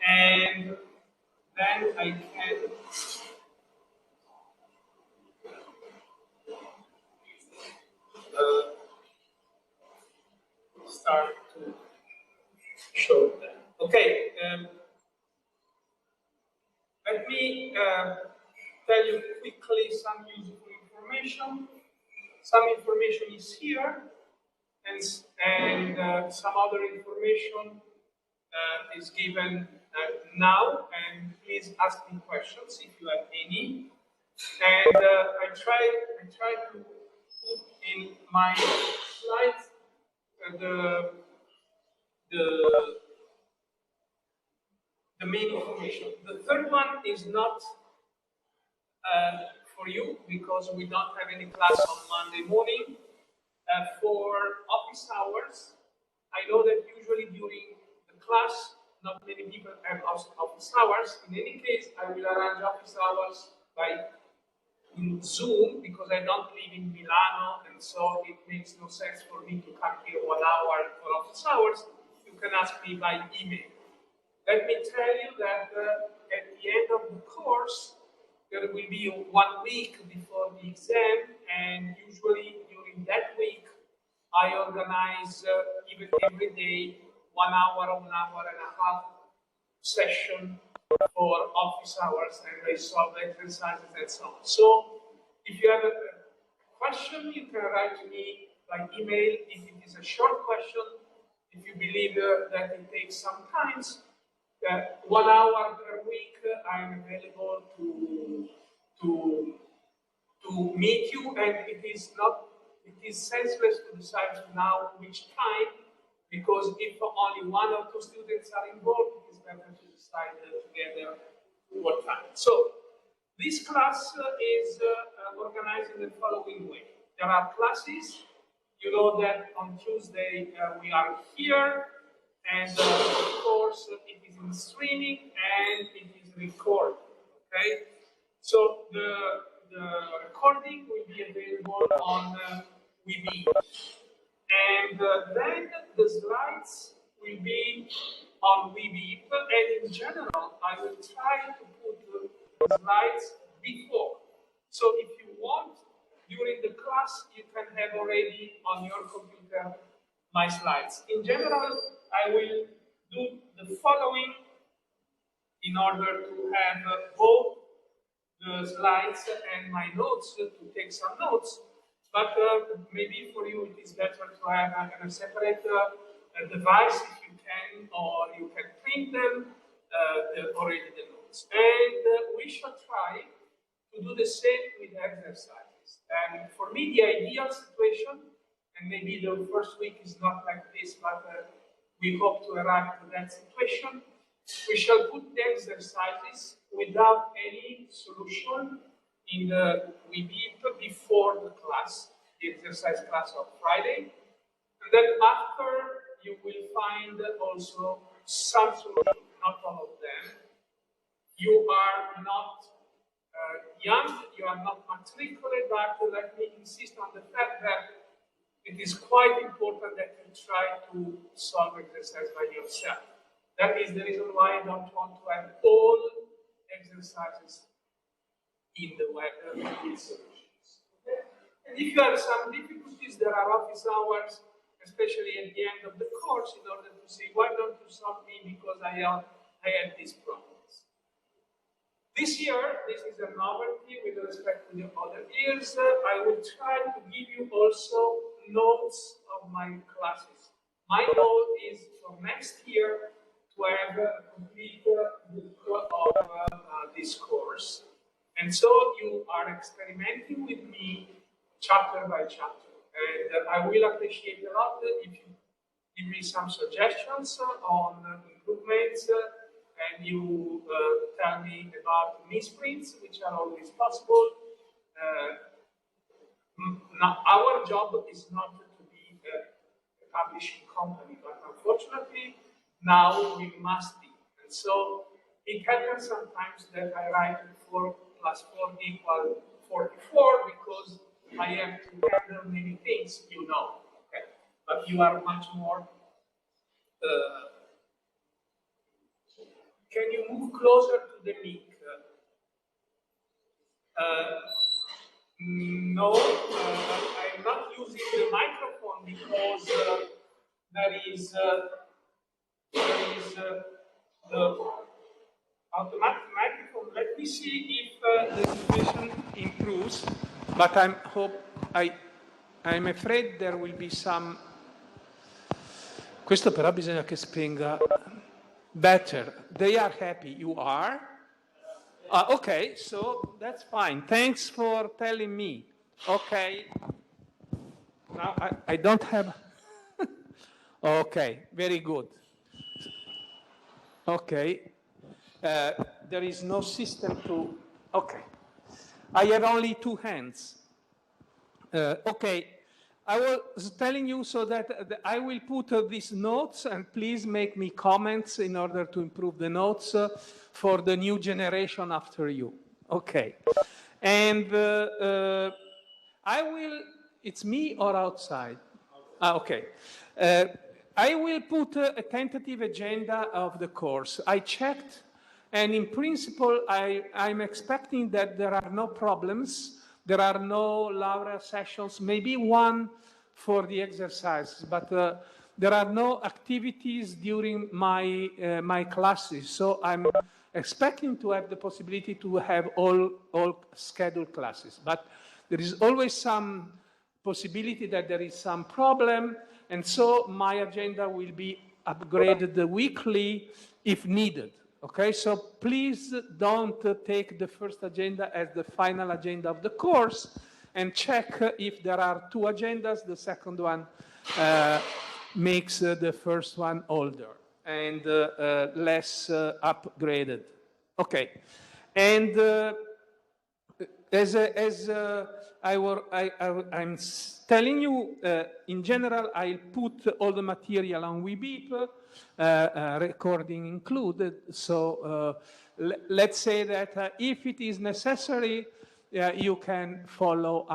and then I can start to show them. Okay, let me tell you quickly some useful information. Some information is here, and some other information is given now. And please ask me questions if you have any. And I try to put in my slides the main information. The third one is not for you because we don't have any class on Monday morning. For office hours, I know that usually during the class, not many people have office hours. In any case, I will arrange office hours by in Zoom because I don't live in Milano, and so it makes no sense for me to come here 1 hour for office hours. You can ask me by email. Let me tell you that at the end of the course, there will be 1 week before the exam, and usually during that week, I organize even every day 1 hour, 1 hour and a half session for office hours, and I solve exercises and so on. So if you have a question, you can write to me by email. If it is a short question, if you believe that it takes some time, 1 hour per week, I'm available to meet you, and it is senseless to decide now which time, because if only 1 or 2 students are involved, it is better to decide together what time. So this class is organized in the following way. There are classes. You know that on Tuesday we are here, and of course it is in streaming and it is recorded. Okay, so the recording will be available on Webeat, and then the slides will be on Webeat. And in general, I will try to put the slides before. So if you want, during the class, you can have already on your computer my slides. In general, I will do the following in order to have both the slides and my notes, to take some notes. But maybe for you it is better to have a separate device if you can, or you can print them already the notes. And we shall try to do the same with exercises. And for me, the ideal situation, and maybe the first week is not like this, but we hope to arrive to that situation, we shall put the exercises without any solution in the Webeat before the class, the exercise class of Friday. And then after, you will find also some solution, not all of them. You are not young, you are not matriculated, but let me insist on the fact that it is quite important that you try to solve exercise by yourself. That is the reason why I don't want to have all exercises in the web with solutions. Okay? And if you have some difficulties, there are office hours, especially at the end of the course, in order to say, why don't you solve me because I had these problems. This year, this is a novelty with respect to the other years. I will try to give you also notes of my classes. My goal is for next year to have a complete book of this course. And so you are experimenting with me chapter by chapter. And I will appreciate a lot if you give me some suggestions on improvements, and you tell me about misprints, which are always possible. Now, our job is not to be a publishing company, but unfortunately, now we must be. And so it happens sometimes that I write 4 plus 4 equals 44 because I have to handle many things, you know. Okay? But you are much more can you move closer to the mic? No, I'm not using the microphone because there is the automatic microphone. Let me see if the situation improves. But I'm afraid there will be some. Questo però bisogna che spenga. Better. They are happy. You are? Okay, so that's fine. Thanks for telling me. Okay. Now I don't have. Okay, very good. Okay. There is no system to. Okay. I have only two hands. Okay. I was telling you so that I will put these notes, and please make me comments in order to improve the notes for the new generation after you. Okay. And I will, it's me or outside? Okay. I will put a tentative agenda of the course. I checked, and in principle, I'm expecting that there are no problems. There are no Laura sessions, maybe one for the exercises, but there are no activities during my classes. So I'm expecting to have the possibility to have all scheduled classes. But there is always some possibility that there is some problem, and so my agenda will be upgraded weekly if needed. Okay, so please don't take the first agenda as the final agenda of the course, and check if there are two agendas. The second one makes the first one older and less upgraded. Okay, and I'm telling you, in general, I'll put all the material on Webeep, recording included. So let's say that if it is necessary, you can follow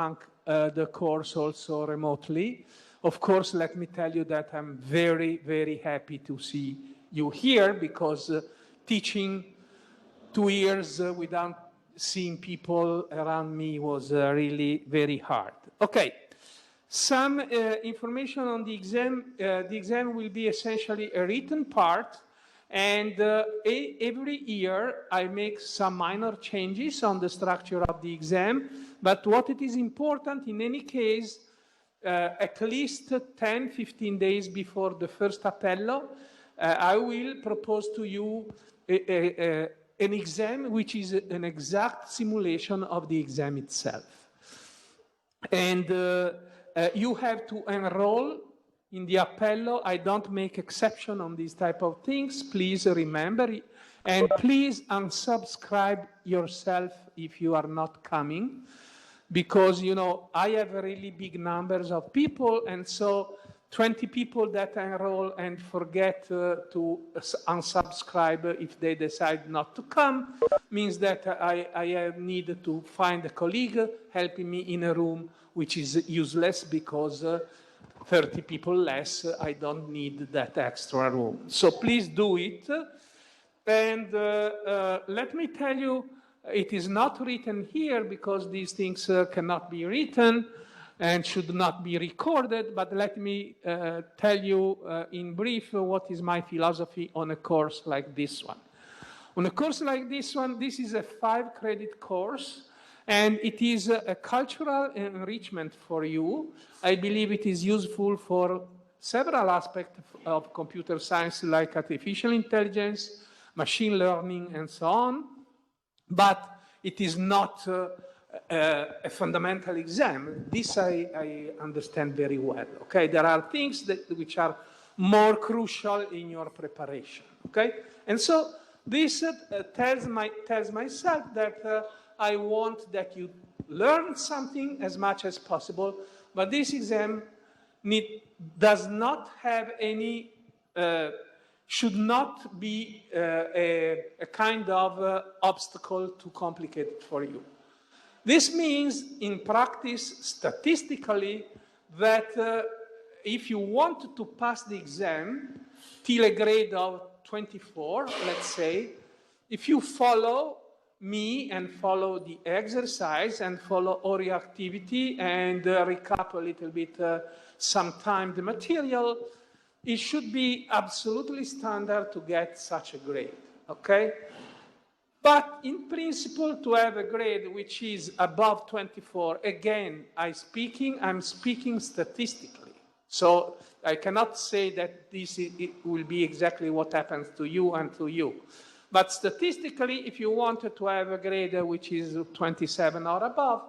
the course also remotely. Of course, let me tell you that I'm very, very happy to see you here, because teaching 2 years without seeing people around me was really very hard. Okay. Some information on the exam. The exam will be essentially a written part, and every year I make some minor changes on the structure of the exam. But what it is important in any case, at least 10-15 days before the first appello, I will propose to you an exam which is an exact simulation of the exam itself. And you have to enroll in the appello. I don't make exception on these type of things. Please remember it. And please unsubscribe yourself if you are not coming, because, you know, I have really big numbers of people, and so 20 people that enroll and forget to unsubscribe if they decide not to come means that I need to find a colleague helping me in a room which is useless, because 30 people less, I don't need that extra room. So please do it. And let me tell you, it is not written here because these things cannot be written and should not be recorded, but let me tell you in brief what is my philosophy on a course like this one. On a course like this one, this is a 5-credit course, and it is a cultural enrichment for you. I believe it is useful for several aspects of computer science, like artificial intelligence, machine learning, and so on. But it is not a fundamental exam. This I understand very well. Okay, there are things which are more crucial in your preparation. Okay, and so this tells myself that I want that you learn something as much as possible, but this exam does not have any, should not be a kind of obstacle too complicated for you. This means, in practice, statistically, that if you want to pass the exam till a grade of 24, let's say, if you follow me and follow the exercise and follow all your activity and recap a little bit sometime the material, it should be absolutely standard to get such a grade, okay? But in principle, to have a grade which is above 24, again, I'm speaking statistically. So I cannot say that it will be exactly what happens to you and to you. But statistically, if you wanted to have a grade which is 27 or above,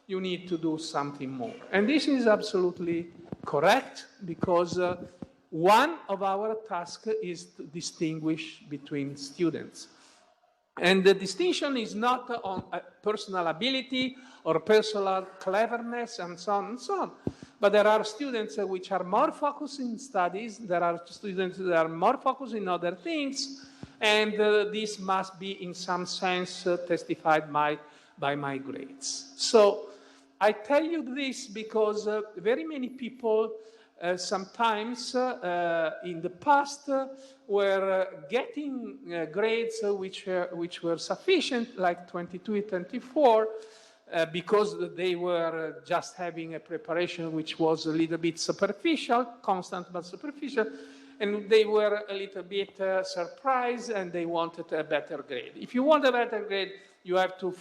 you need to do something more. And this is absolutely correct, because one of our tasks is to distinguish between students. And the distinction is not on personal ability or personal cleverness and so on and so on. But there are students which are more focused in studies, there are students that are more focused in other things, and this must be in some sense testified by my grades. So I tell you this because very many people sometimes in the past were getting grades which were sufficient, like 22, 24, because they were just having a preparation which was a little bit superficial, constant but superficial, and they were a little bit surprised and they wanted a better grade. If you want a better grade, you have to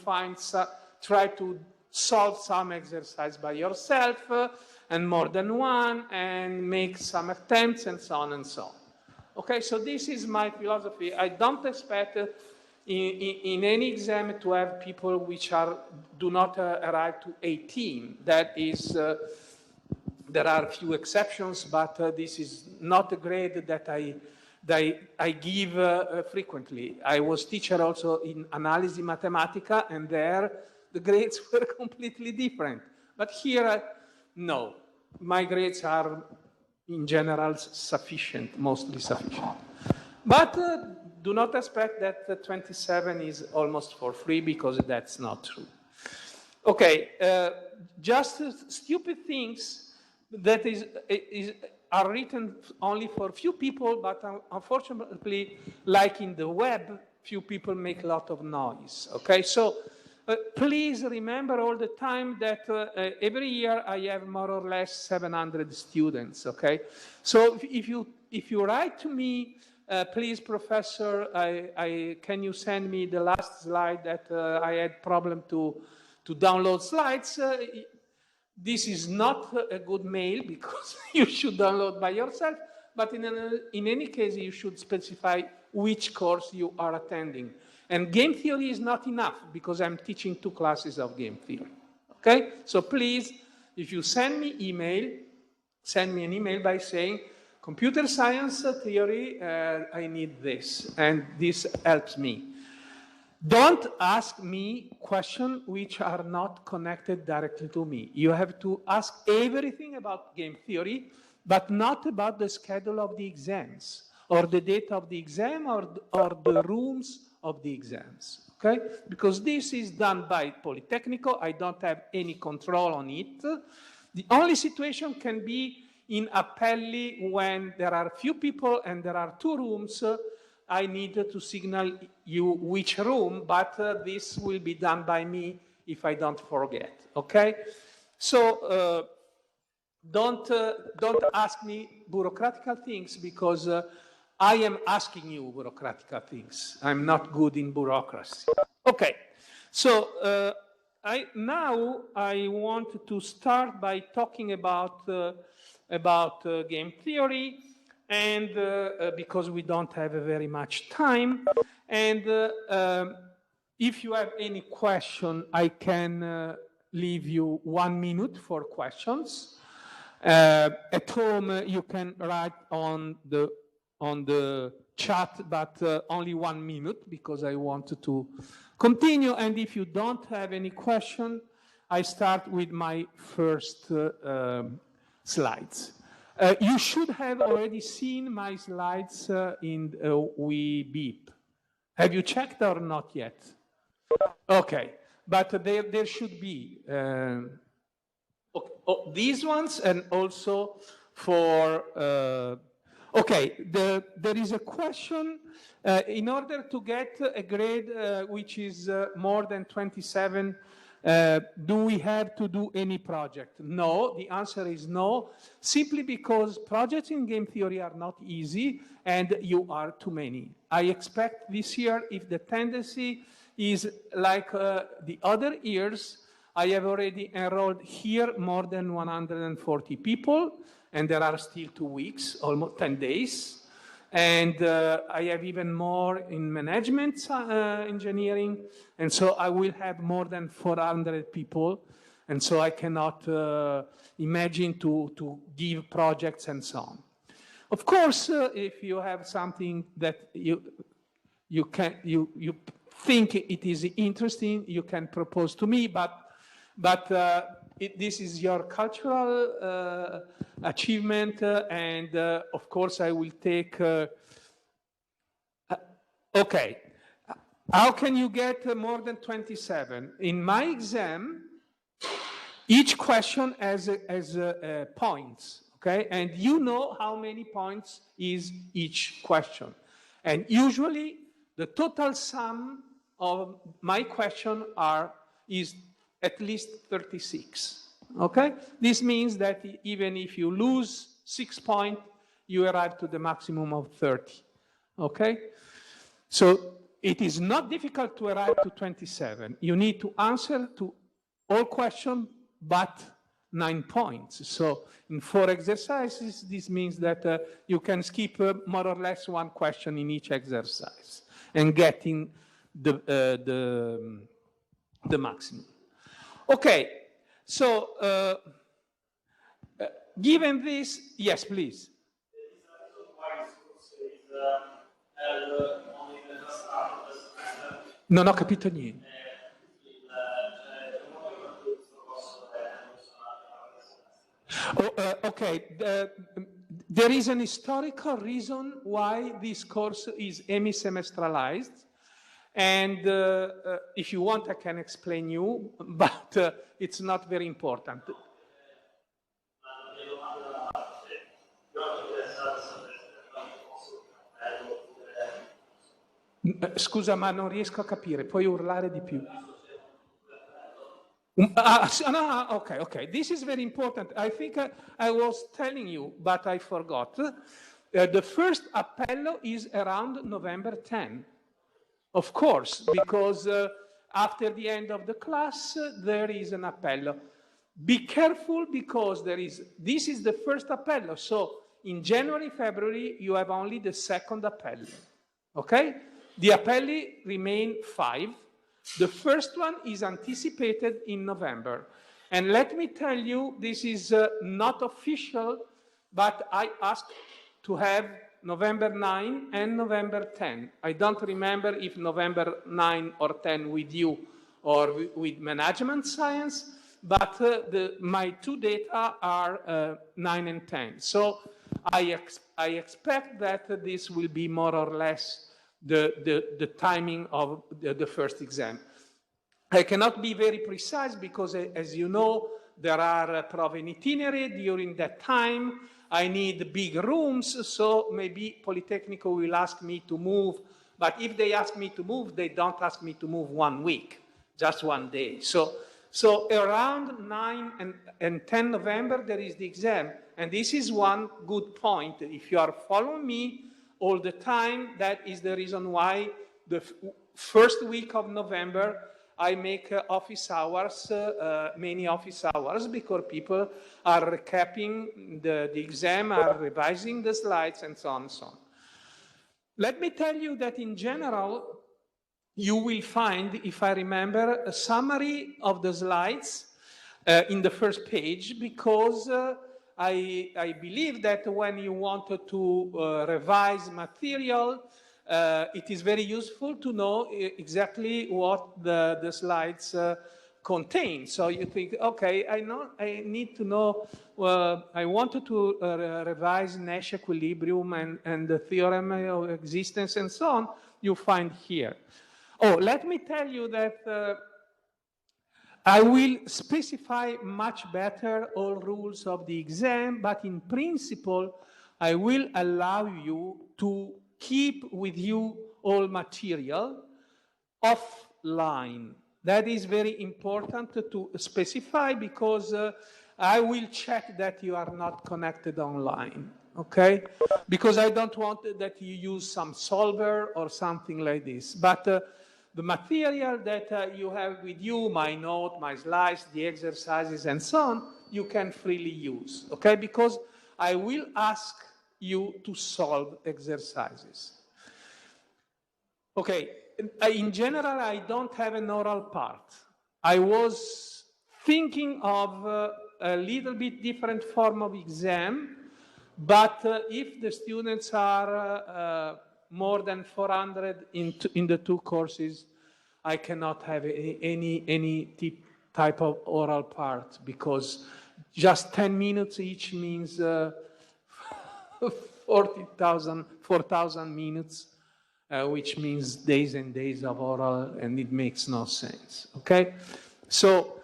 try to solve some exercise by yourself, and more than one, and make some attempts, and so on and so on. Okay, so this is my philosophy. I don't expect in any exam to have people which do not arrive to 18. That is, there are a few exceptions, but this is not a grade that I give frequently. I was teacher also in Analisi Matematica, and there the grades were completely different. But here, no. My grades are, in general, sufficient, mostly sufficient. But do not expect that 27 is almost for free, because that's not true. Okay, just stupid things that are written only for few people, but unfortunately, like in the web, few people make a lot of noise. Okay, so please remember all the time that every year I have more or less 700 students, okay? So if you write to me, please, professor, can you send me the last slide that I had problem to download slides? This is not a good mail, because you should download by yourself, but in any case, you should specify which course you are attending. And game theory is not enough, because I'm teaching 2 classes of game theory, okay? So please, if you send me an email by saying, computer science theory, I need this, and this helps me. Don't ask me questions which are not connected directly to me. You have to ask everything about game theory, but not about the schedule of the exams, or the date of the exam, or the rooms of the exams, okay? Because this is done by Politecnico. I don't have any control on it. The only situation can be in Appelli, when there are few people and there are 2 rooms. I need to signal you which room, but this will be done by me if I don't forget, okay? So don't ask me bureaucratic things, because I am asking you bureaucratic things. I'm not good in bureaucracy. Okay, so now I want to start by talking about game theory, and because we don't have very much time, and if you have any question, I can leave you 1 minute for questions. At home, you can write on the chat, but only 1 minute, because I wanted to continue. And if you don't have any question, I start with my first slides. You should have already seen my slides in Webeep. Have you checked or not yet? Okay, but there should be these ones, and also for Okay, there is a question. In order to get a grade which is more than 27, do we have to do any project? No, the answer is no, simply because projects in game theory are not easy and you are too many. I expect this year, if the tendency is like the other years, I have already enrolled here more than 140 people, and there are still 2 weeks, almost 10 days. And I have even more in management engineering, and so I will have more than 400 people, and so I cannot imagine to give projects and so on. Of course, if you have something that you think it is interesting, you can propose to me, but this is your cultural achievement, and of course I will take. Okay, how can you get more than 27? In my exam, each question has points, okay? And you know how many points is each question. And usually the total sum of my question is at least 36, okay? This means that even if you lose 6 points, you arrive to the maximum of 30, okay? So it is not difficult to arrive to 27. You need to answer to all questions but 9 points. So in 4 exercises, this means that you can skip more or less 1 question in each exercise and getting the maximum. Okay, so given this, yes, please. Non ho capito niente. Okay, there is an historical reason why this course is hemisemestralized. And if you want, I can explain you, but it's not very important. Scusa, ma non riesco a capire, puoi urlare di più? No, okay. This is very important. I think I was telling you, but I forgot. The first appello is around November 10. Of course, because after the end of the class, there is an appello. Be careful because this is the first appello. So in January, February, you have only the second appello, okay? The appelli remain 5. The first one is anticipated in November. And let me tell you, this is not official, but I asked to have November 9 and November 10. I don't remember if November 9 or 10 with you or with management science, but my 2 data are 9 and 10. So I expect that this will be more or less the timing of the first exam. I cannot be very precise because, as you know, there are prove in itinere during that time. I need big rooms, so maybe Politecnico will ask me to move. But if they ask me to move, they don't ask me to move 1 week, just 1 day. So around 9 and 10 November, there is the exam. And this is one good point. If you are following me all the time, that is the reason why the first week of November, I make office hours, many office hours, because people are recapping the exam, are revising the slides, and so on and so on. Let me tell you that in general, you will find, if I remember, a summary of the slides in the first page, because I believe that when you want to revise material, it is very useful to know exactly what the slides contain. So you think, okay, I need to know, I wanted to revise Nash equilibrium and the theorem of existence and so on, you find here. Oh, let me tell you that I will specify much better all rules of the exam, but in principle, I will allow you to keep with you all material offline. That is very important to specify because I will check that you are not connected online, okay? Because I don't want that you use some solver or something like this. But the material that you have with you, my note, my slides, the exercises, and so on, you can freely use, okay? Because I will ask you to solve exercises. Okay, in general, I don't have an oral part. I was thinking of a little bit different form of exam, but if the students are more than 400 in the two courses, I cannot have any type of oral part because just 10 minutes each means 4,000 minutes, which means days and days of oral, and it makes no sense, okay? So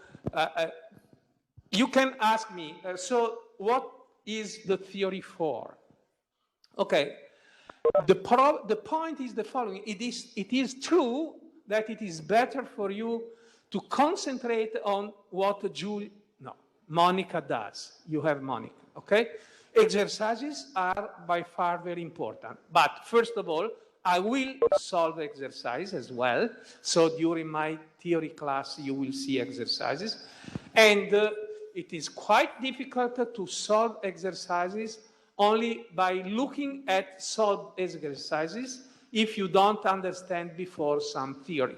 you can ask me, so what is the theory for? Okay, the point is the following. It is true that it is better for you to concentrate on what Monica does. You have Monica, okay? Exercises are by far very important. But first of all, I will solve exercise as well. So during my theory class, you will see exercises. And it is quite difficult to solve exercises only by looking at solved exercises if you don't understand before some theory.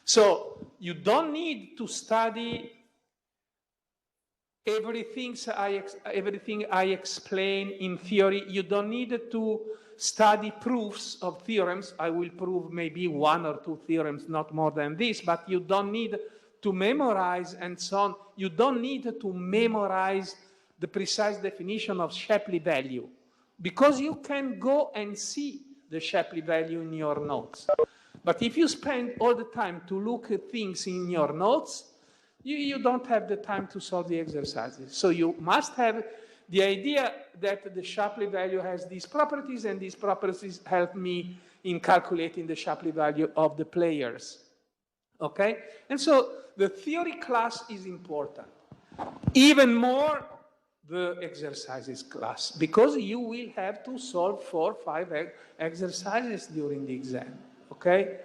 So you don't need to study everything I explain in theory. You don't need to study proofs of theorems. I will prove maybe 1 or 2 theorems, not more than this, but you don't need to memorize and so on. You don't need to memorize the precise definition of Shapley value because you can go and see the Shapley value in your notes. But if you spend all the time to look at things in your notes, you don't have the time to solve the exercises. So you must have the idea that the Shapley value has these properties, and these properties help me in calculating the Shapley value of the players. Okay? And so the theory class is important. Even more, the exercises class, because you will have to solve 4 or 5 exercises during the exam. Okay?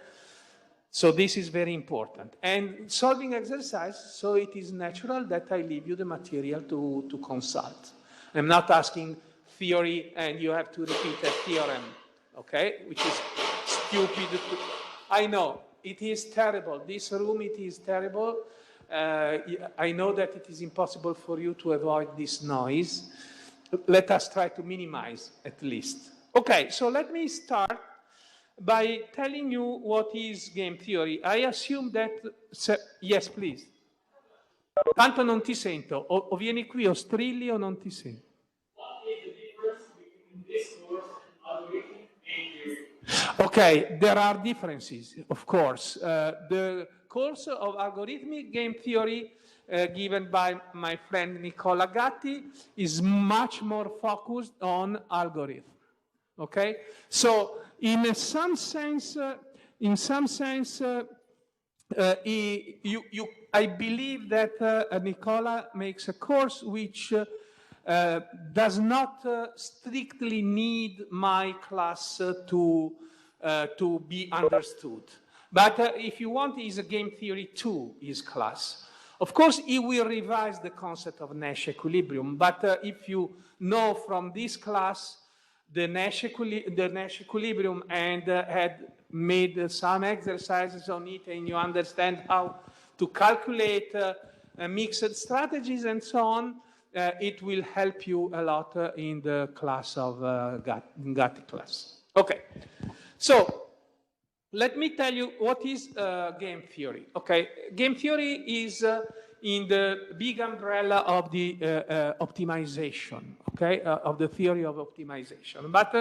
So this is very important. And solving exercise, so it is natural that I leave you the material to consult. I'm not asking theory and you have to repeat a theorem, okay? Which is stupid. I know, it is terrible. This room, it is terrible. I know that it is impossible for you to avoid this noise. Let us try to minimize at least. Okay, so let me start by telling you what is game theory. I assume that... yes, please. Tanto non ti sento. O vieni qui o strilli o non ti sento. What is the difference between this course and algorithm game theory? Okay, there are differences, of course. The course of algorithmic game theory given by my friend Nicola Gatti is much more focused on algorithm. Okay, so in some sense, I believe that Nicola makes a course which does not strictly need my class to be understood. But if you want, is a game theory 2, his class. Of course, he will revise the concept of Nash equilibrium, but if you know from this class the Nash equilibrium and had made some exercises on it, and you understand how to calculate mixed strategies and so on, it will help you a lot in the class of Gatti class. Okay, so let me tell you what is game theory. Okay, game theory is in the big umbrella of the optimization, okay, of the theory of optimization. But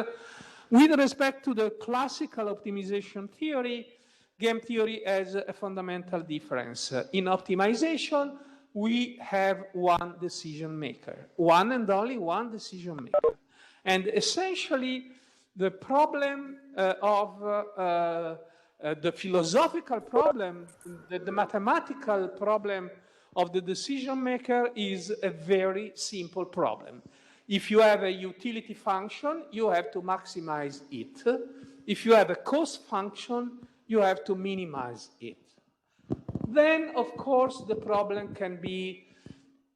with respect to the classical optimization theory, game theory has a fundamental difference. In optimization, we have one decision maker, one and only one decision maker. And essentially, the problem the philosophical problem, the mathematical problem of the decision maker is a very simple problem. If you have a utility function, you have to maximize it. If you have a cost function, you have to minimize it. Then, of course, the problem can be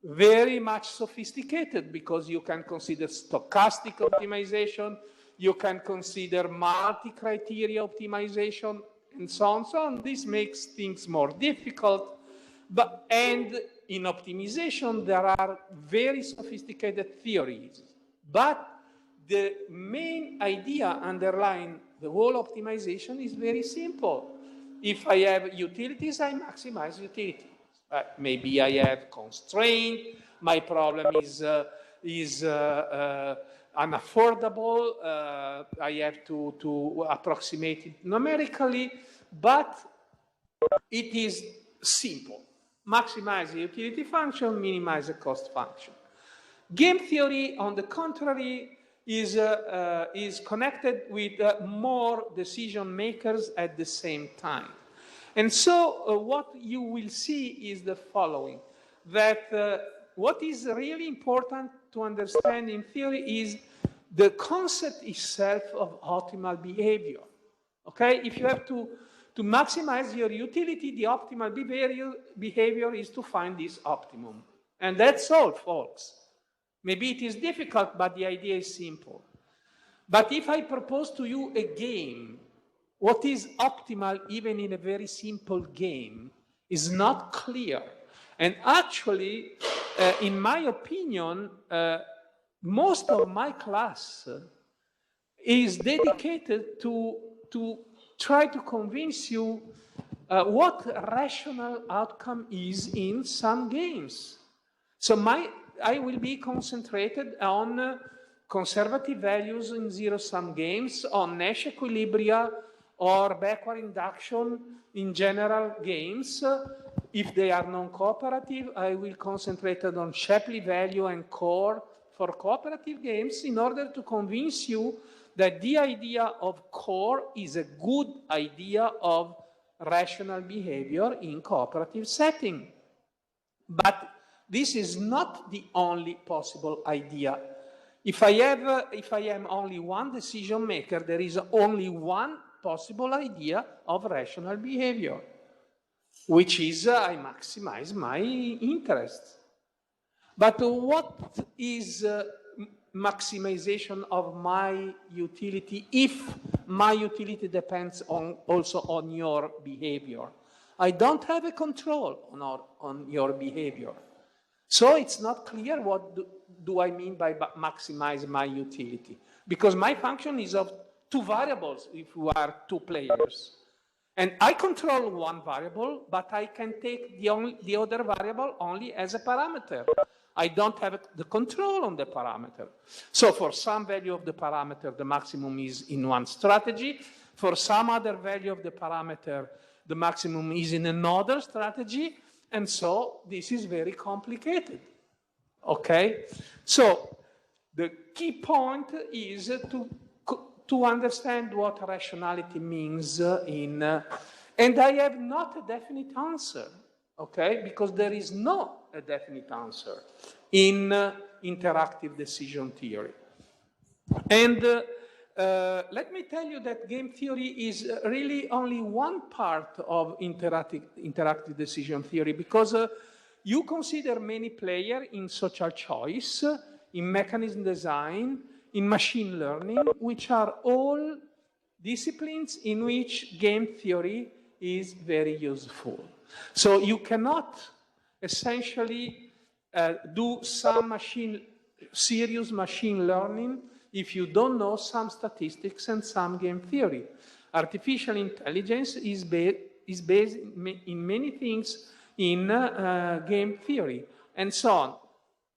very much sophisticated because you can consider stochastic optimization, you can consider multi-criteria optimization, and so on, so on. This makes things more difficult. And in optimization, there are very sophisticated theories. But the main idea underlying the whole optimization is very simple. If I have utilities, I maximize utility. Maybe I have constraint. My problem is unaffordable. I have to approximate it numerically, but it is simple. Maximize the utility function, minimize the cost function. Game theory, on the contrary, is connected with more decision makers at the same time. And so what you will see is the following, that what is really important to understand in theory is the concept itself of optimal behavior. Okay, if you have to maximize your utility, the optimal behavior is to find this optimum. And that's all, folks. Maybe it is difficult, but the idea is simple. But if I propose to you a game, what is optimal even in a very simple game is not clear. And actually, in my opinion, most of my class is dedicated to try to convince you what rational outcome is in some games. So I will be concentrated on conservative values in zero-sum games, on Nash equilibria, or backward induction in general games. If they are non-cooperative, I will concentrate on Shapley value and core for cooperative games in order to convince you that the idea of core is a good idea of rational behavior in cooperative setting. But this is not the only possible idea. If I am only one decision maker, there is only one possible idea of rational behavior, which is I maximize my interests. But what is maximization of my utility if my utility depends also on your behavior? I don't have a control on your behavior. So it's not clear what do I mean by maximize my utility, because my function is of two variables if we are two players. And I control one variable, but I can take the other variable only as a parameter. I don't have the control on the parameter. So for some value of the parameter, the maximum is in one strategy. For some other value of the parameter, the maximum is in another strategy. And so this is very complicated. Okay? So the key point is to understand what rationality means and I have not a definite answer, okay? Because there is no a definite answer in interactive decision theory. And let me tell you that game theory is really only one part of interactive decision theory, because you consider many players in social choice, in mechanism design, in machine learning, which are all disciplines in which game theory is very useful. So you cannot essentially do some serious machine learning if you don't know some statistics and some game theory. Artificial intelligence is based in many things in game theory and so on.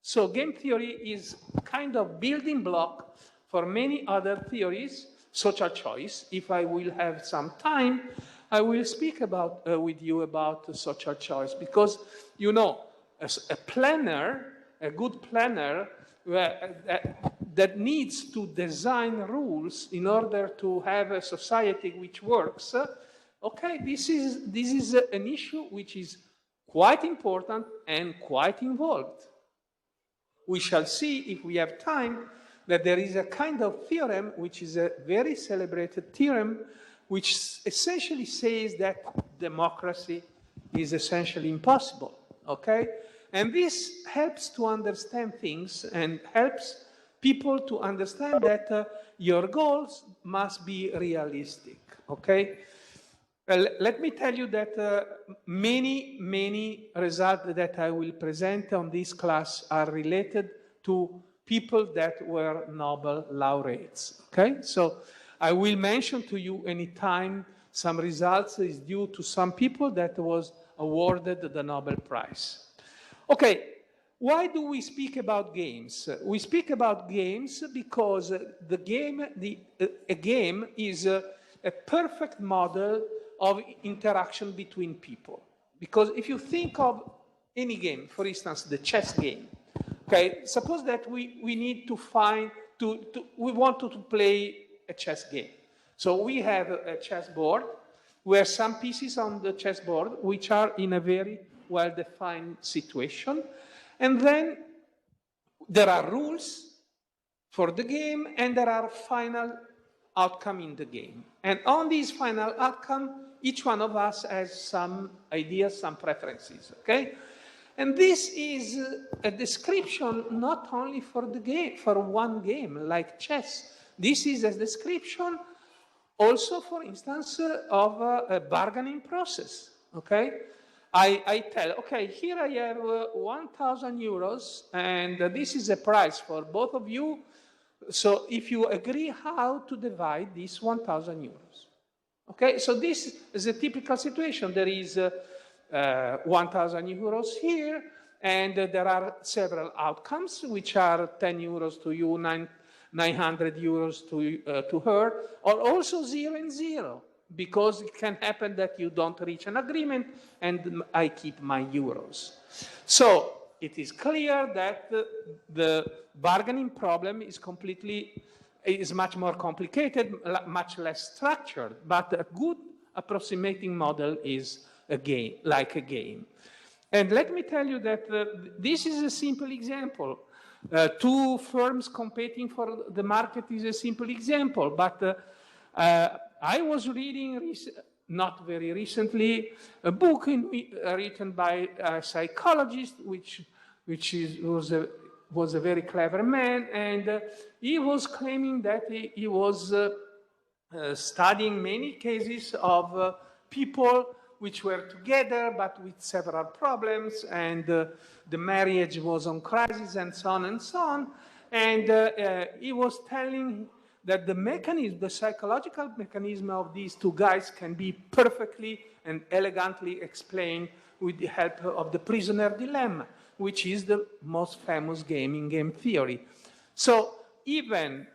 So game theory is kind of building block for many other theories, social choice. If I will have some time, I will speak with you about social choice, because, you know, as a planner, a good planner, that needs to design rules in order to have a society which works, okay, this is an issue which is quite important and quite involved. We shall see, if we have time, that there is a kind of theorem, which is a very celebrated theorem, which essentially says that democracy is essentially impossible, okay? And this helps to understand things and helps people to understand that your goals must be realistic, okay? Let me tell you that many results that I will present on this class are related to people that were Nobel laureates, okay? So I will mention to you anytime some results is due to some people that was awarded the Nobel Prize. Okay, why do we speak about games? We speak about games because a game is a perfect model of interaction between people. Because if you think of any game, for instance, the chess game, okay, suppose that we need to find, we want to play a chess game. So we have a chessboard where some pieces on the chessboard which are in a very well-defined situation. And then there are rules for the game and there are final outcome in the game. And on this final outcome, each one of us has some ideas, some preferences, okay? And this is a description not only for the game, for one game like chess. This is a description also, for instance, of a bargaining process, okay? I tell, okay, here I have 1,000 euros, and this is a price for both of you. So if you agree how to divide this 1,000 euros. Okay, so this is a typical situation. There is 1,000 euros here, and there are several outcomes, which are 10 euros to you, 900 euros to her, or also 0 and 0, because it can happen that you don't reach an agreement and I keep my euros. So it is clear that the bargaining problem is much more complicated, much less structured, but a good approximating model is a game, like a game. And let me tell you that this is a simple example. Two firms competing for the market is a simple example, but I was reading, not very recently, a book written by a psychologist, which was a very clever man, and he was claiming that he was studying many cases of people which were together but with several problems, and the marriage was on crisis, and so on and so on. And he was telling that the psychological mechanism of these two guys can be perfectly and elegantly explained with the help of the prisoner dilemma, which is the most famous game in game theory. So even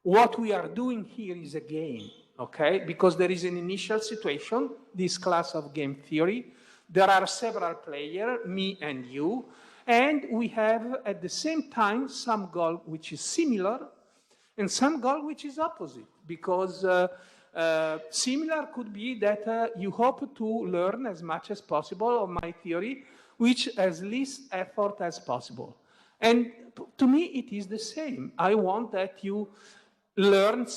what we are doing here is a game, okay? Because there is an initial situation, this class of game theory. There are several players, me and you, and we have at the same time some goal which is similar and some goal which is opposite, because similar could be that you hope to learn as much as possible of my theory, which as least effort as possible. And to me, it is the same. I want that you learn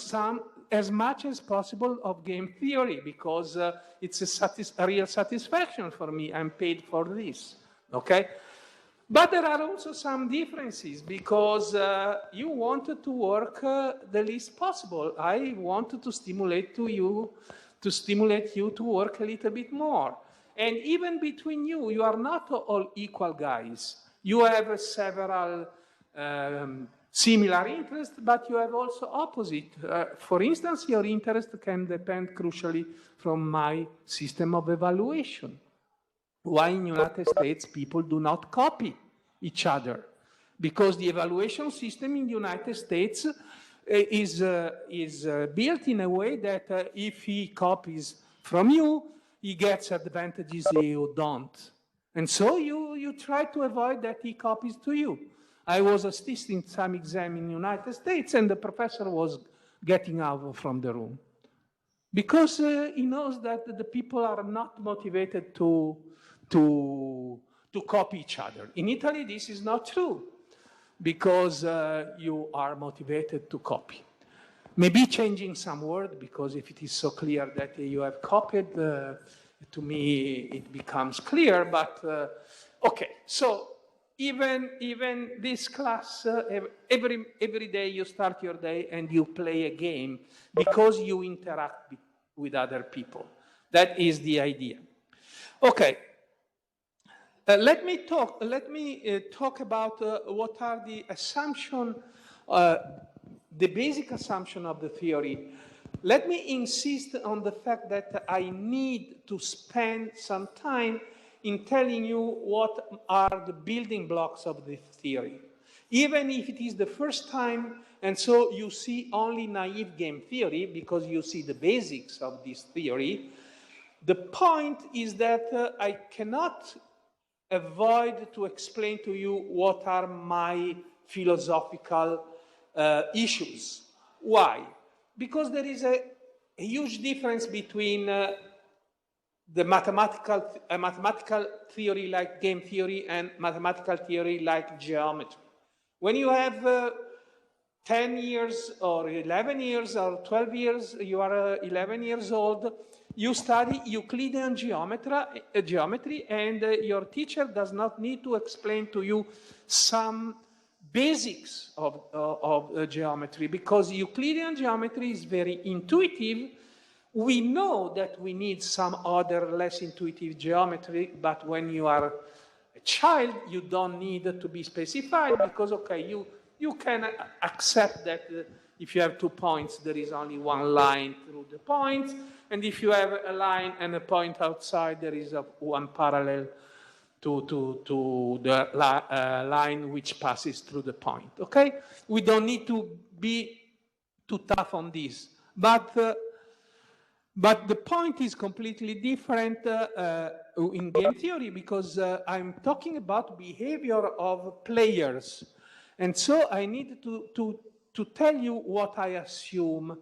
as much as possible of game theory, because it's a real satisfaction for me. I'm paid for this, okay? But there are also some differences, because you wanted to work the least possible. I wanted to stimulate you to work a little bit more. And even between you, you are not all equal guys. You have several similar interests, but you have also opposite. For instance, your interest can depend crucially from my system of evaluation. Why in the United States people do not copy each other? Because the evaluation system in the United States is built in a way that if he copies from you, he gets advantages you don't. And so you try to avoid that he copies to you. I was assisting some exam in the United States, and the professor was getting out from the room because he knows that the people are not motivated to copy each other. In Italy, this is not true because you are motivated to copy. Maybe changing some word, because if it is so clear that you have copied, to me it becomes clear, but okay. So even this class, every day you start your day and you play a game because you interact with other people. That is the idea. Okay. Let me talk about what are the assumptions, the basic assumption of the theory. Let me insist on the fact that I need to spend some time in telling you what are the building blocks of the theory. Even if it is the first time, and so you see only naive game theory because you see the basics of this theory, the point is that I cannot avoid to explain to you what are my philosophical issues. Why? Because there is a huge difference between the mathematical theory like game theory and mathematical theory like geometry. When you have 10 years or 11 years or 12 years, you are 11 years old, you study Euclidean geometry, and your teacher does not need to explain to you some basics of geometry, because Euclidean geometry is very intuitive. We know that we need some other less intuitive geometry, but when you are a child, you don't need to be specified, because, okay, you can accept that if you have 2 points, there is only one line through the points, and if you have a line and a point outside, there is one parallel to the line which passes through the point, okay? We don't need to be too tough on this. But the point is completely different in game theory, because I'm talking about behavior of players. And so I need to tell you what I assume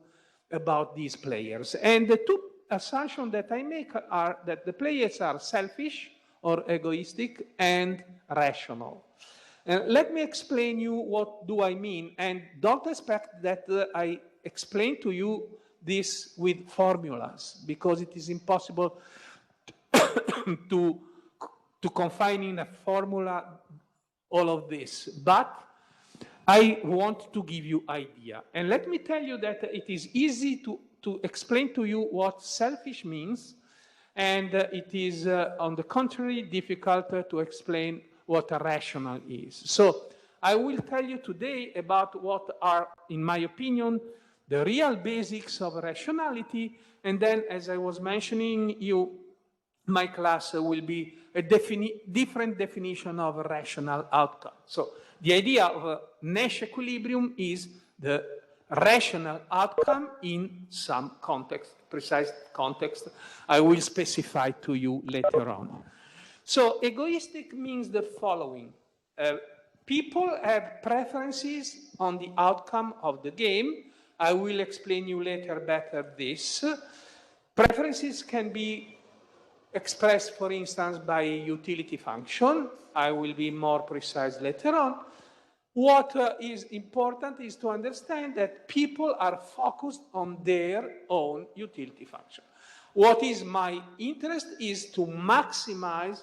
about these players. And the two assumptions that I make are that the players are selfish or egoistic and rational. Let me explain you what do I mean, and don't expect that I explain to you this with formulas, because it is impossible to confine in a formula all of this. But I want to give you idea. And let me tell you that it is easy to explain to you what selfish means, and it is, on the contrary, difficult to explain what rational is. So I will tell you today about what are, in my opinion, the real basics of rationality, and then, as I was mentioning, my class will be a different definition of a rational outcome. So the idea of a Nash equilibrium is the rational outcome in some context, precise context I will specify to you later on. So egoistic means the following. People have preferences on the outcome of the game. I will explain you later better this. Preferences can be expressed, for instance, by a utility function. I will be more precise later on. What is important is to understand that people are focused on their own utility function. What is my interest is to maximize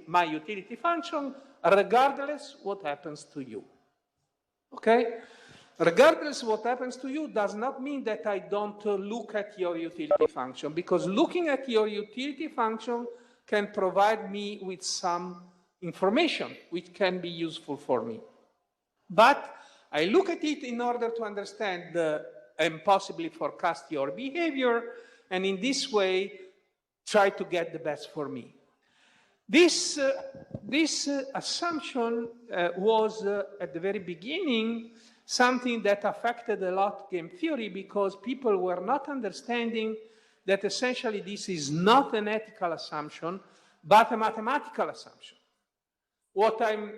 my utility function regardless what happens to you. Okay? Regardless what happens to you does not mean that I don't look at your utility function, because looking at your utility function can provide me with some information which can be useful for me. But I look at it in order to understand and possibly forecast your behavior, and in this way try to get the best for me. This assumption was at the very beginning something that affected a lot game theory, because people were not understanding that essentially this is not an ethical assumption, but a mathematical assumption. What I'm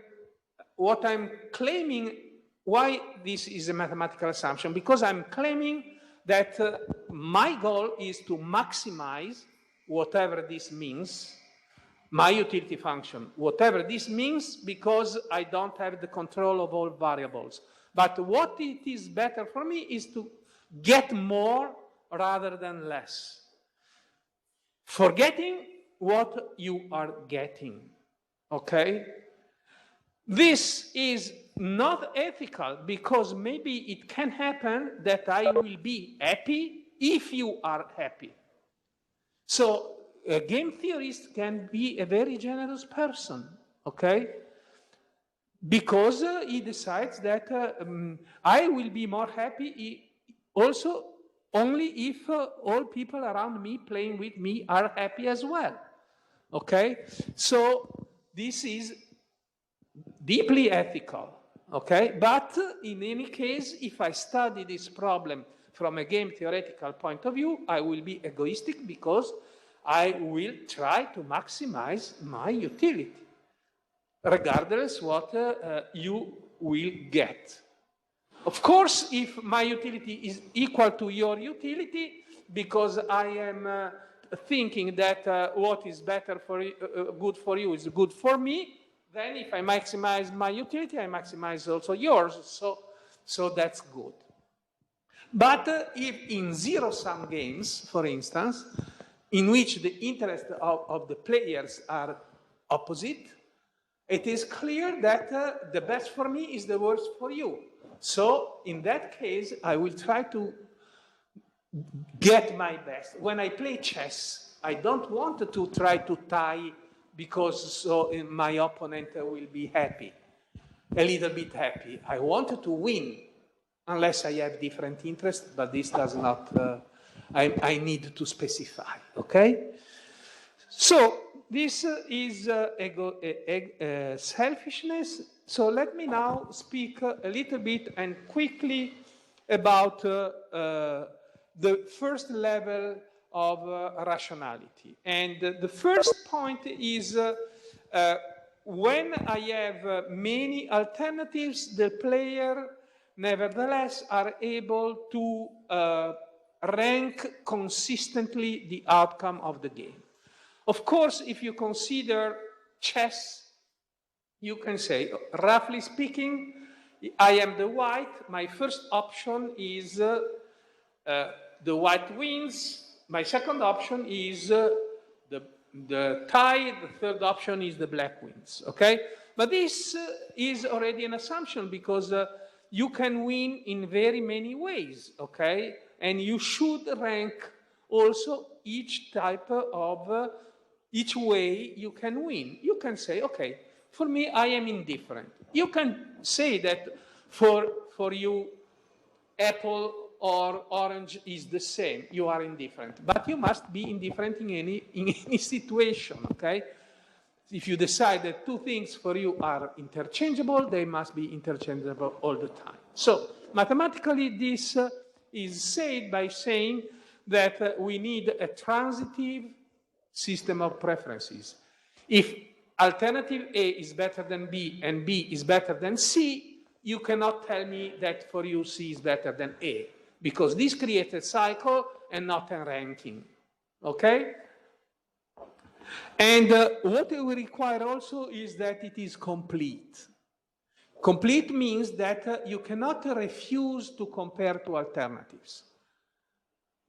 what I'm claiming, why this is a mathematical assumption? Because I'm claiming that my goal is to maximize whatever this means, my utility function, whatever this means, because I don't have the control of all variables. But what it is better for me is to get more rather than less. Forgetting what you are getting, okay? This is not ethical because maybe it can happen that I will be happy if you are happy. So a game theorist can be a very generous person, okay? Because he decides that I will be more happy also only if all people around me playing with me are happy as well, okay? So this is deeply ethical, okay? But in any case, if I study this problem from a game theoretical point of view, I will be egoistic because I will try to maximize my utility, regardless what you will get. Of course, if my utility is equal to your utility, because I am thinking that what is better for you, good for you is good for me, then if I maximize my utility, I maximize also yours, so that's good. But if in zero-sum games, for instance, in which the interests of the players are opposite, it is clear that the best for me is the worst for you. So in that case, I will try to get my best. When I play chess, I don't want to try to tie because so my opponent will be happy, a little bit happy. I want to win, unless I have different interests, but this does not, I need to specify, okay? So this is selfishness. So let me now speak a little bit and quickly about the first level of rationality. And the first point is when I have many alternatives, the player nevertheless are able to rank consistently the outcome of the game. Of course, if you consider chess, you can say, roughly speaking, I am the white. My first option is the white wins. My second option is the tie. The third option is the black wins, okay? But this is already an assumption because you can win in very many ways, okay? And you should rank also each type of, each way you can win. You can say, okay, for me, I am indifferent. You can say that for you, apple or orange is the same. You are indifferent. But you must be indifferent in any situation, okay? If you decide that two things for you are interchangeable, they must be interchangeable all the time. So mathematically, this is said by saying that we need a transitive system of preferences. If alternative A is better than B and B is better than C, you cannot tell me that for you C is better than A, because this creates a cycle and not a ranking, okay? And what we require also is that it is complete. Complete means that you cannot refuse to compare two alternatives.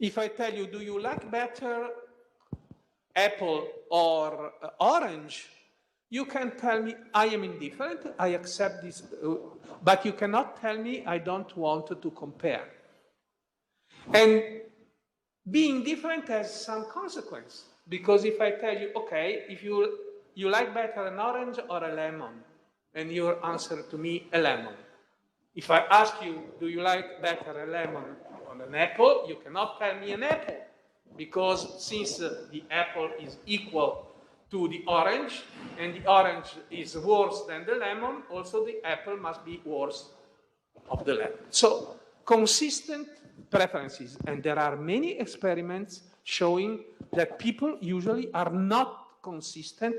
If I tell you, do you like better apple or orange, you can tell me, I am indifferent, I accept this, but you cannot tell me I don't want to compare. And being different has some consequence, because if I tell you, okay, if you like better an orange or a lemon, and your answer to me, a lemon. If I ask you, do you like better a lemon or an apple, you cannot tell me an apple, because since the apple is equal to the orange, and the orange is worse than the lemon, also the apple must be worse of the lemon. So, consistent preferences, and there are many experiments showing that people usually are not consistent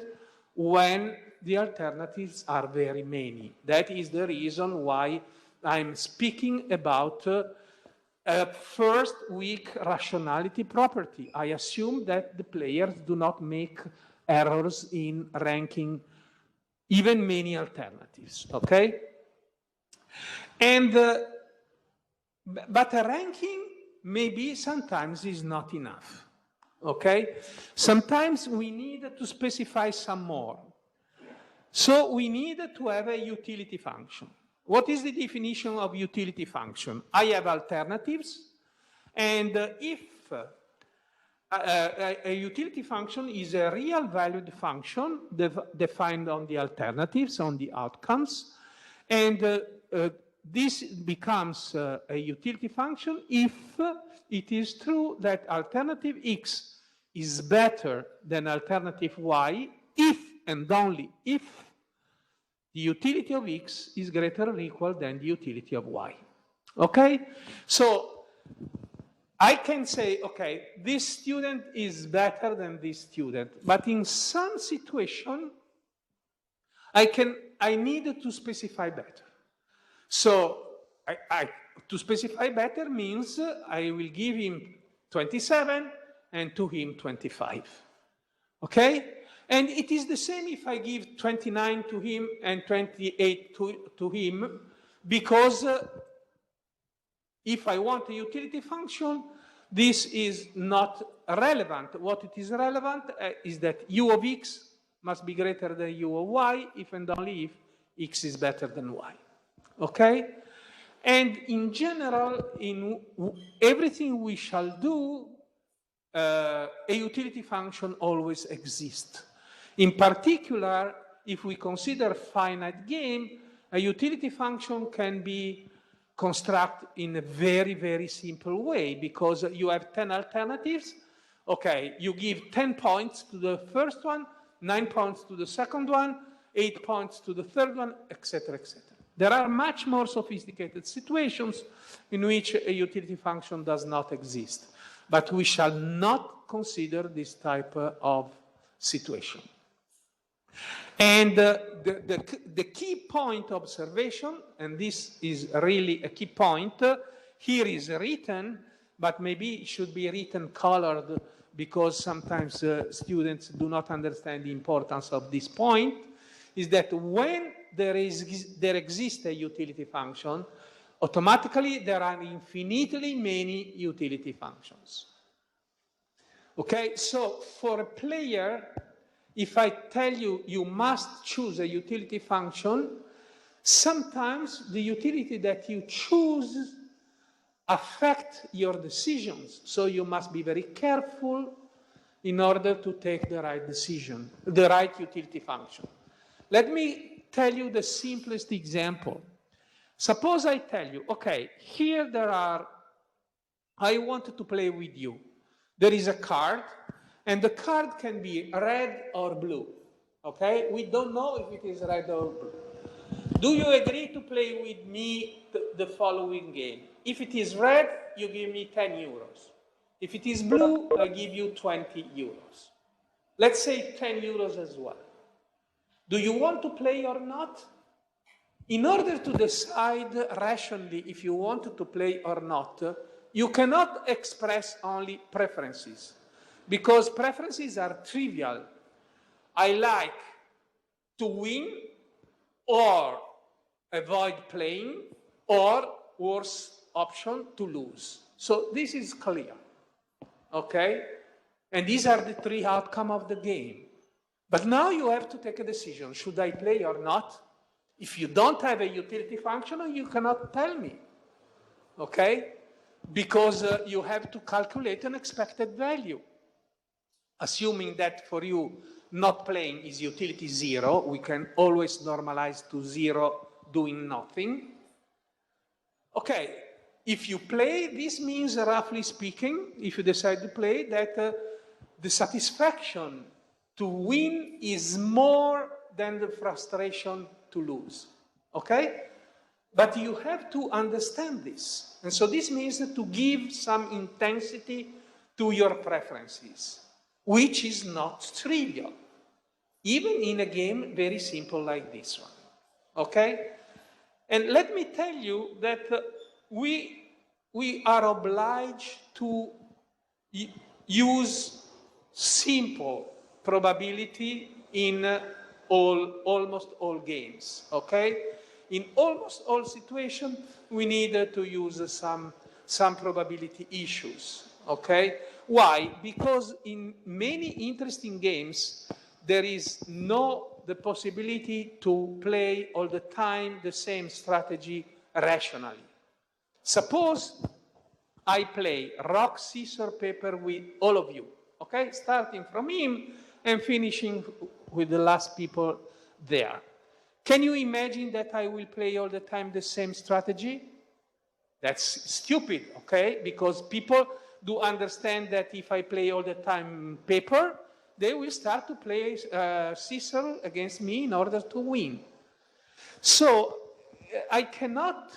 when the alternatives are very many. That is the reason why I'm speaking about a first weak rationality property. I assume that the players do not make errors in ranking even many alternatives, okay? And, but a ranking maybe sometimes is not enough, okay? Sometimes we need to specify some more. So we need to have a utility function. What is the definition of utility function? I have alternatives, and if a utility function is a real valued function defined on the alternatives, on the outcomes, and this becomes a utility function if it is true that alternative X is better than alternative Y if and only if the utility of X is greater or equal than the utility of Y. Okay? So I can say, okay, this student is better than this student, but in some situation, I need to specify better. So to specify better means I will give him 27 and to him 25. Okay? And it is the same if I give 29 to him and 28 to him, because if I want a utility function, this is not relevant. What it is relevant is that u of x must be greater than u of y if and only if x is better than y. Okay? And in general, in everything we shall do, a utility function always exists. In particular, if we consider finite game, a utility function can be constructed in a very, very simple way, because you have 10 alternatives. Okay, you give 10 points to the first one, 9 points to the second one, 8 points to the third one, etc., etc. There are much more sophisticated situations in which a utility function does not exist, but we shall not consider this type of situation. And the key point observation, and this is really a key point, here is written, but maybe it should be written colored because sometimes students do not understand the importance of this point, is that when there exists a utility function, automatically there are infinitely many utility functions. Okay, so for a player, if I tell you, you must choose a utility function, sometimes the utility that you choose affect your decisions. So you must be very careful in order to take the right decision, the right utility function. Let me tell you the simplest example. Suppose I tell you, okay, here there are, I want to play with you. There is a card, and the card can be red or blue, okay? We don't know if it is red or blue. Do you agree to play with me the following game? If it is red, you give me 10 euros. If it is blue, I give you 20 euros. Let's say 10 euros as well. Do you want to play or not? In order to decide rationally if you want to play or not, you cannot express only preferences, because preferences are trivial. I like to win or avoid playing, or worse option, to lose. So this is clear, okay? And these are the three outcomes of the game. But now you have to take a decision. Should I play or not? If you don't have a utility function, you cannot tell me, okay? Because you have to calculate an expected value. Assuming that for you, not playing is utility 0, we can always normalize to 0 doing nothing. Okay, if you play, this means, roughly speaking, if you decide to play, that the satisfaction to win is more than the frustration to lose, okay? But you have to understand this. And so this means to give some intensity to your preferences, which is not trivial. even in a game very simple like this one, okay? And let me tell you that we are obliged to use simple probability in almost all games, okay? In almost all situations, we need to use some probability issues, okay? Why? Because in many interesting games, there is the possibility to play all the time the same strategy rationally. Suppose I play rock, scissors, paper with all of you, okay? Starting from him and finishing with the last people there. Can you imagine that I will play all the time the same strategy? That's stupid, okay? Because people do understand that if I play all the time paper, they will start to play scissors against me in order to win. So I cannot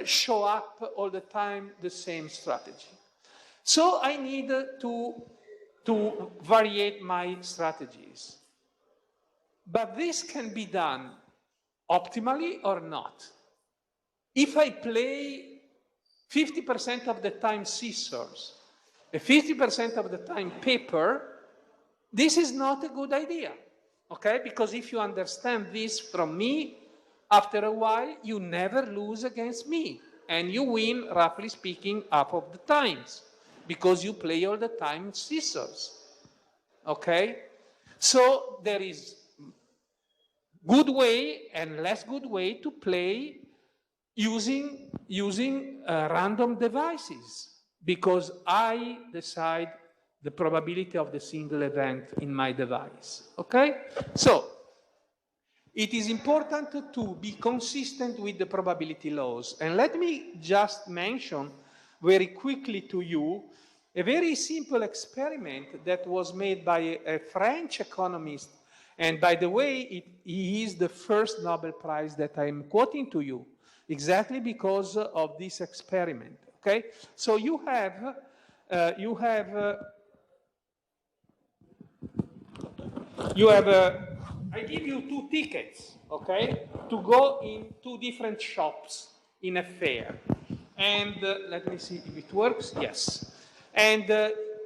show up all the time the same strategy. So I need to variate my strategies. But this can be done optimally or not. If I play 50% of the time scissors, 50% of the time paper, this is not a good idea, okay? Because if you understand this from me, after a while, you never lose against me. And you win, roughly speaking, half of the times, because you play all the time scissors, okay? So there is good way and less good way to play using random devices, because I decide the probability of the single event in my device, okay? So it is important to be consistent with the probability laws. And let me just mention very quickly to you a very simple experiment that was made by a French economist. And by the way, he is the first Nobel Prize that I'm quoting to you, exactly because of this experiment, okay? So I give you 2 tickets, okay, to go in 2 different shops in a fair. And let me see if it works. Yes. And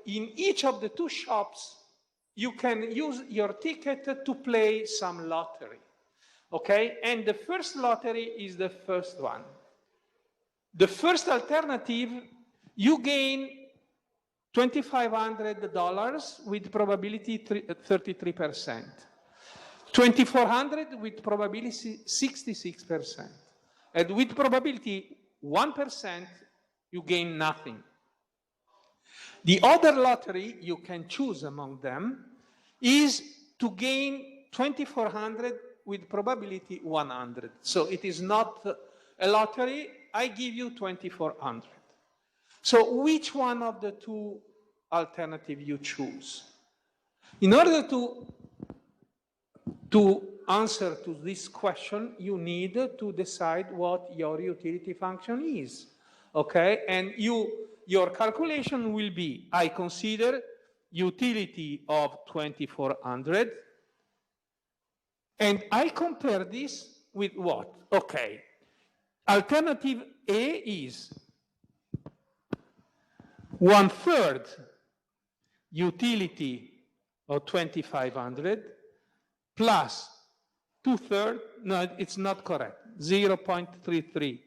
in each of the 2 shops, you can use your ticket to play some lottery, okay? And the first lottery is the first one. The first alternative, you gain $2,500 with probability 33%. 2,400 with probability 66%. And with probability 1%, you gain nothing. The other lottery you can choose among them is to gain 2,400 with probability 100. So it is not a lottery. I give you 2,400. So which one of the 2 alternatives you choose? In order to answer to this question, you need to decide what your utility function is, okay? And your calculation will be, I consider utility of 2,400, and I compare this with what? Okay, alternative A is 1/3 utility of 2,500 plus 2/3, no, it's not correct, 0.33.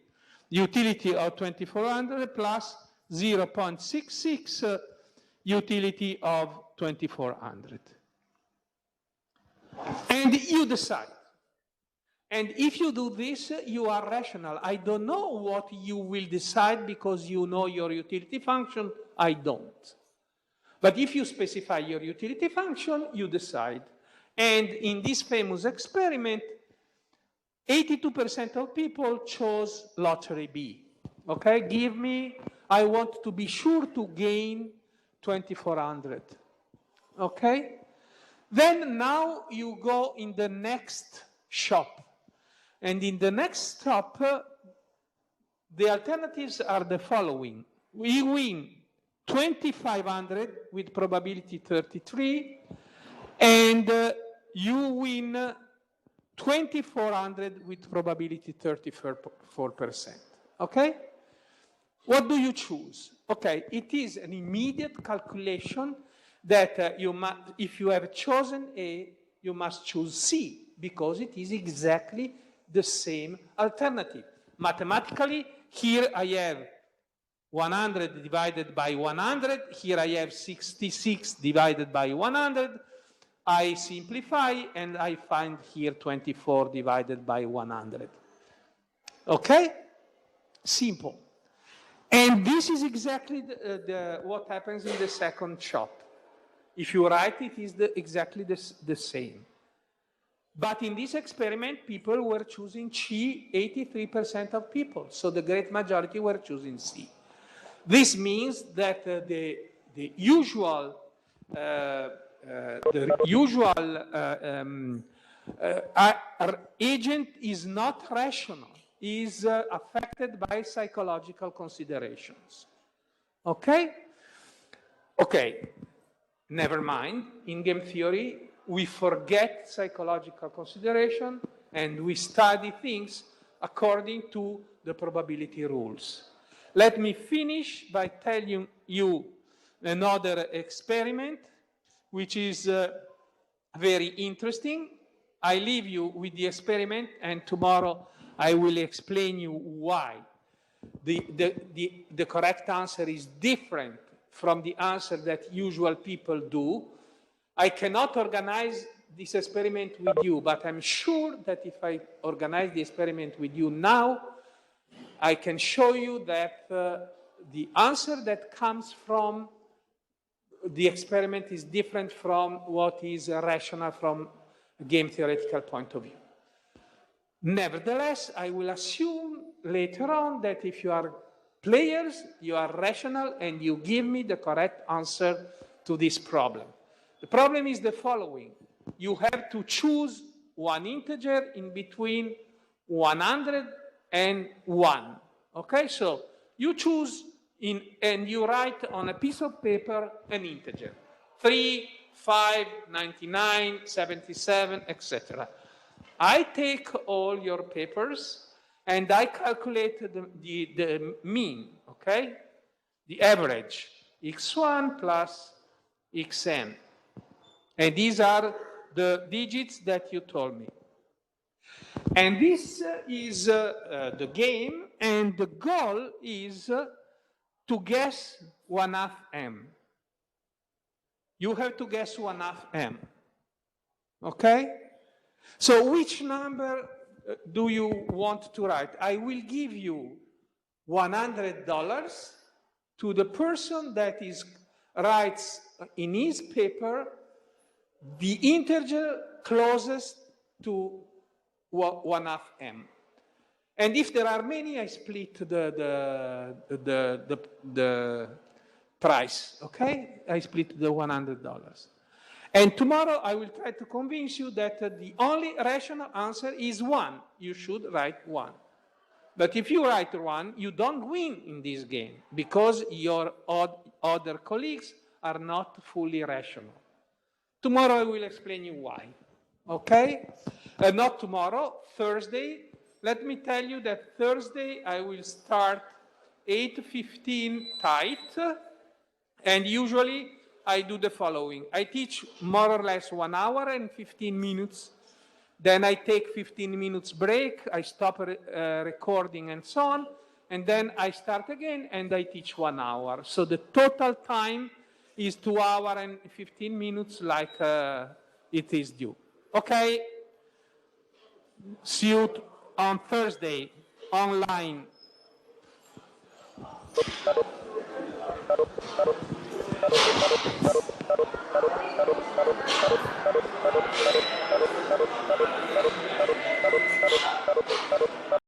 Utility of 2,400 plus 0.66 utility of 2,400. And you decide. And if you do this, you are rational. I don't know what you will decide because you know your utility function. I don't. But if you specify your utility function, you decide. And in this famous experiment, 82% of people chose lottery B. Okay, I want to be sure to gain 2,400. Okay? Then now you go in the next shop. And in the next shop, the alternatives are the following. We win 2,500 with probability 33, And you win 2,400 with probability 34%. Okay? What do you choose? Okay, it is an immediate calculation that if you have chosen A, you must choose C, because it is exactly the same alternative. Mathematically, here I have 100 divided by 100. Here I have 66 divided by 100. I simplify, and I find here 24 divided by 100. Okay? Simple. And this is exactly what happens in the second shot. If you write it, is exactly the same. But in this experiment, people were choosing C, 83% of people. So the great majority were choosing C. This means that the usual agent is not rational, is affected by psychological considerations. Okay? Okay, never mind. In game theory, we forget psychological consideration and we study things according to the probability rules. Let me finish by telling you another experiment, which is very interesting. I leave you with the experiment, and tomorrow I will explain you why the correct answer is different from the answer that usual people do. I cannot organize this experiment with you, but I'm sure that if I organize the experiment with you now, I can show you that the answer that comes from the experiment is different from what is rational from a game theoretical point of view. Nevertheless, I will assume later on that if you are players, you are rational and you give me the correct answer to this problem. The problem is the following. You have to choose one integer in between 100 and 1. Okay, so you choose and you write on a piece of paper an integer. 3, 5, 99, 77, etc. I take all your papers and I calculate the mean, okay? The average, x1 plus xn. And these are the digits that you told me. And this is the game, and the goal is to guess 1/2 m. You have to guess 1/2 m. Okay? So which number do you want to write? I will give you $100 to the person that writes in his paper the integer closest to 1/2 m. And if there are many, I split the price, okay? I split the $100. And tomorrow I will try to convince you that the only rational answer is 1. You should write 1. But if you write 1, you don't win in this game because your other colleagues are not fully rational. Tomorrow I will explain you why, okay? Not tomorrow, Thursday. Let me tell you that Thursday I will start 8:15 tight, and usually I do the following. I teach more or less 1 hour and 15 minutes. Then I take 15 minutes break. I stop recording and so on. And then I start again and I teach 1 hour. So the total time is 2 hours and 15 minutes like it is due. Okay? See you on Thursday online.